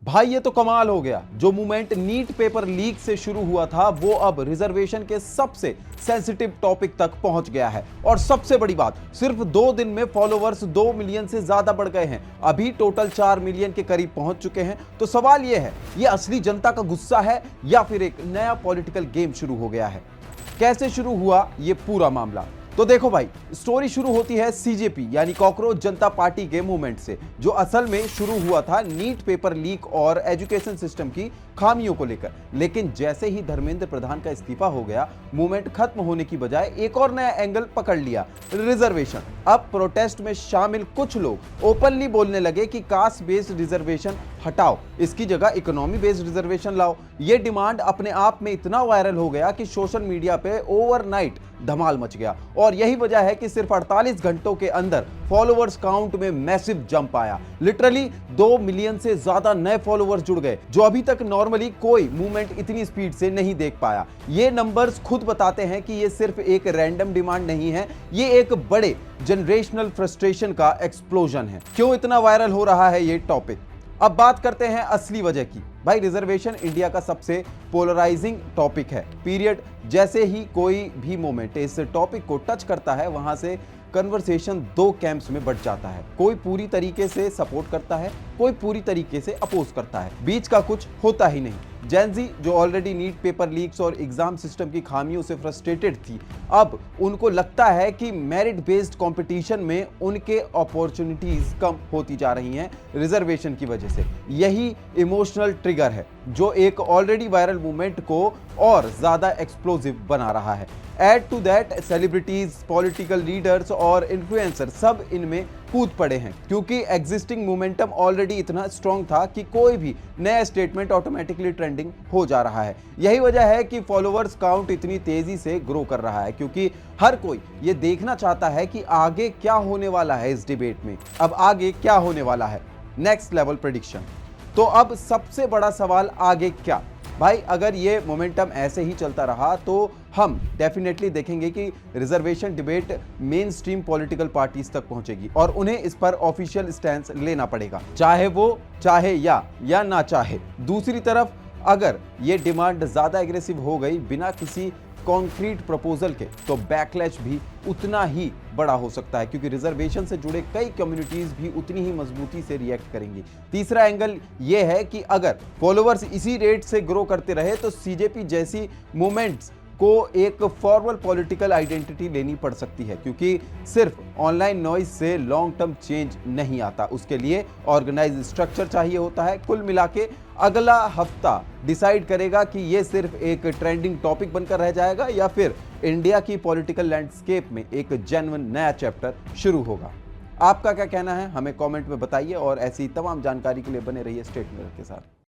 भाई ये तो कमाल हो गया। जो मूवमेंट नीट पेपर लीक से शुरू हुआ था वो अब रिजर्वेशन के सबसे सेंसिटिव टॉपिक तक पहुंच गया है। और सबसे बड़ी बात, सिर्फ 2 दिन में फॉलोवर्स 2 मिलियन से ज्यादा बढ़ गए हैं। अभी टोटल 4 मिलियन के करीब पहुंच चुके हैं। तो सवाल यह है, ये असली जनता का गुस्सा है या फिर एक नया पॉलिटिकल गेम शुरू हो गया है? कैसे शुरू हुआ ये पूरा मामला? तो देखो भाई, स्टोरी शुरू होती है सीजेपी यानी कॉकरोच जनता पार्टी के मूवमेंट से, जो असल में शुरू हुआ था नीट पेपर लीक और एजुकेशन सिस्टम की खामियों को लेकर। लेकिन जैसे ही धर्मेंद्र प्रधान का इस्तीफा हो गया, मूवमेंट खत्म होने की बजाय एक और नया एंगल पकड़ लिया, रिजर्वेशन। अब प्रोटेस्ट में शामिल कुछ लोग ओपनली बोलने लगे कि कास्ट बेस्ड रिजर्वेशन हटाओ, इसकी जगह इकोनॉमी बेस्ड रिजर्वेशन लाओ। ये डिमांड अपने आप में इतना वायरल हो गया कि सोशल मीडिया पे ओवरनाइट धमाल मच गया। और यही वजह है कि सिर्फ 48 घंटों के अंदर फॉलोवर्स काउंट में मैसिव जंप आया। लिटरली 2 मिलियन से ज्यादा नए फॉलोवर्स जुड़ गए, जो अभी तक नॉर्मली कोई मूवमेंट इतनी स्पीड से नहीं देख पाया। ये नंबर्स खुद बताते हैं कि ये सिर्फ एक रैंडम डिमांड नहीं है, ये एक बड़े जनरेशनल फ्रस्ट्रेशन का एक्सप्लोजन है। क्यों इतना वायरल हो रहा है ये टॉपिक? अब बात करते हैं असली वजह की। भाई, रिजर्वेशन इंडिया का सबसे पोलराइजिंग टॉपिक है, पीरियड। जैसे ही कोई भी मोमेंट इस टॉपिक को टच करता है, वहां से कन्वर्सेशन 2 कैंप्स में बढ़ जाता है। कोई पूरी तरीके से सपोर्ट करता है, कोई पूरी तरीके से अपोज करता है, बीच का कुछ होता ही नहीं। जेनजी, जो ऑलरेडी नीट पेपर लीक्स और एग्जाम सिस्टम की खामियों से फ्रस्ट्रेटेड थी, अब उनको लगता है कि मेरिट बेस्ड कंपटीशन में उनके अपॉर्चुनिटीज कम होती जा रही हैं रिजर्वेशन की वजह से। यही इमोशनल ट्रिगर है जो एक ऑलरेडी वायरल मूवमेंट को और ज्यादा एक्सप्लोसिव बना रहा है। Add to that, celebrities, political leaders और इन्फ्लुएंसर सब इनमें कूद पड़े हैं, क्योंकि एग्जिस्टिंग मोमेंटम ऑलरेडी इतना स्ट्रॉन्ग था कि कोई भी नया स्टेटमेंट ऑटोमेटिकली ट्रेंडिंग हो जा रहा है। यही वजह है कि फॉलोअर्स काउंट इतनी तेजी से ग्रो कर रहा है, क्योंकि हर कोई ये देखना चाहता है कि आगे क्या होने वाला है इस डिबेट में। अब आगे क्या होने वाला है? Next level prediction. तो अब सबसे बड़ा सवाल, आगे क्या? भाई, अगर ये मोमेंटम ऐसे ही चलता रहा तो हम डेफिनेटली देखेंगे कि reservation debate main stream political parties तक पहुंचेगी और उन्हें इस पर ऑफिशियल स्टैंड लेना पड़ेगा, चाहे वो चाहे या ना चाहे। दूसरी तरफ, अगर ये डिमांड ज्यादा एग्रेसिव हो गई बिना किसी कॉन्क्रीट प्रपोजल के, तो बैकलैश भी उतना ही बड़ा हो सकता है, क्योंकि रिजर्वेशन से जुड़े कई कम्युनिटीज भी उतनी ही मजबूती से रिएक्ट करेंगी। तीसरा एंगल यह है कि अगर फॉलोअर्स इसी रेट से ग्रो करते रहे तो सीजेपी जैसी मूवमेंट्स को एक फॉर्मल पॉलिटिकल आइडेंटिटी लेनी पड़ सकती है, क्योंकि सिर्फ ऑनलाइन नॉइज से लॉन्ग टर्म चेंज नहीं आता, उसके लिए ऑर्गेनाइज स्ट्रक्चर चाहिए होता है। कुल मिला के अगला हफ्ता डिसाइड करेगा कि ये सिर्फ एक ट्रेंडिंग टॉपिक बनकर रह जाएगा या फिर इंडिया की पॉलिटिकल लैंडस्केप में एक जेन्युइन नया चैप्टर शुरू होगा। आपका क्या कहना है, हमें कमेंट में बताइए और ऐसी तमाम जानकारी के लिए बने रहिए स्टेट मिरर के साथ।